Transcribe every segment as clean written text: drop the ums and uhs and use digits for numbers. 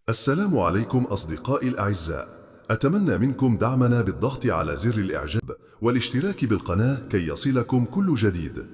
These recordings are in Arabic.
السلام عليكم أصدقائي الأعزاء. أتمنى منكم دعمنا بالضغط على زر الإعجاب والاشتراك بالقناة كي يصلكم كل جديد.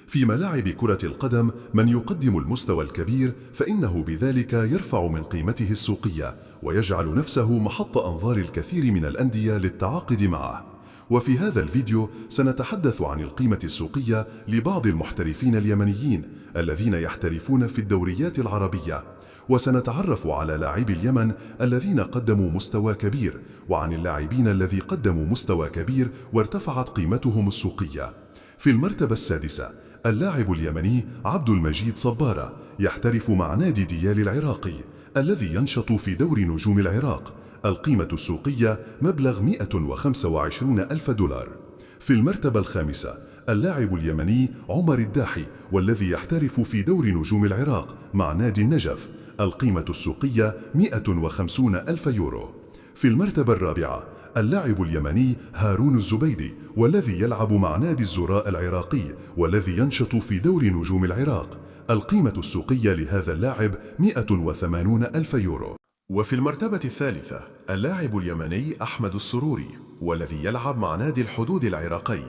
في ملاعب كرة القدم من يقدم المستوى الكبير فإنه بذلك يرفع من قيمته السوقية ويجعل نفسه محط أنظار الكثير من الأندية للتعاقد معه. وفي هذا الفيديو سنتحدث عن القيمة السوقية لبعض المحترفين اليمنيين الذين يحترفون في الدوريات العربية، وسنتعرف على لاعبي اليمن الذين قدموا مستوى كبير وعن اللاعبين الذي قدموا مستوى كبير وارتفعت قيمتهم السوقية. في المرتبة السادسة اللاعب اليمني عبد المجيد صبارة يحترف مع نادي ديال العراقي الذي ينشط في دوري نجوم العراق. القيمة السوقية مبلغ 125 ألف دولار. في المرتبة الخامسة اللاعب اليمني عمر الداحي والذي يحترف في دوري نجوم العراق مع نادي النجف. القيمة السوقية 150 ألف يورو. في المرتبة الرابعة اللاعب اليمني هارون الزبيدي والذي يلعب مع نادي الزراء العراقي والذي ينشط في دوري نجوم العراق. القيمة السوقية لهذا اللاعب 180 ألف يورو. وفي المرتبة الثالثة اللاعب اليمني أحمد السروري والذي يلعب مع نادي الحدود العراقي،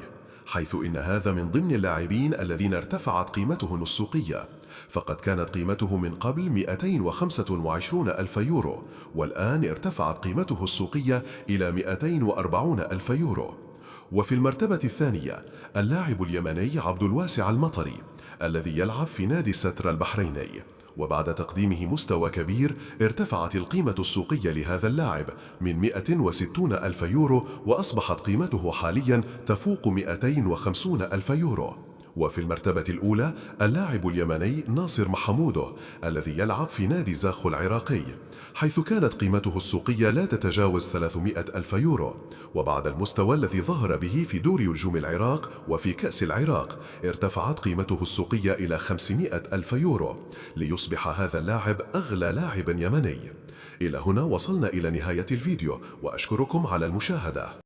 حيث إن هذا من ضمن اللاعبين الذين ارتفعت قيمتهم السوقية، فقد كانت قيمته من قبل 225 ألف يورو والآن ارتفعت قيمته السوقية إلى 240 ألف يورو. وفي المرتبة الثانية اللاعب اليمني عبد الواسع المطري الذي يلعب في نادي الستر البحريني، وبعد تقديمه مستوى كبير ارتفعت القيمة السوقية لهذا اللاعب من 160 ألف يورو وأصبحت قيمته حاليا تفوق 250 ألف يورو. وفي المرتبة الأولى اللاعب اليمني ناصر محمودو الذي يلعب في نادي زاخو العراقي، حيث كانت قيمته السوقية لا تتجاوز 300 ألف يورو، وبعد المستوى الذي ظهر به في دوري نجوم العراق وفي كأس العراق ارتفعت قيمته السوقية إلى 500 ألف يورو ليصبح هذا اللاعب أغلى لاعب يمني. إلى هنا وصلنا إلى نهاية الفيديو وأشكركم على المشاهدة.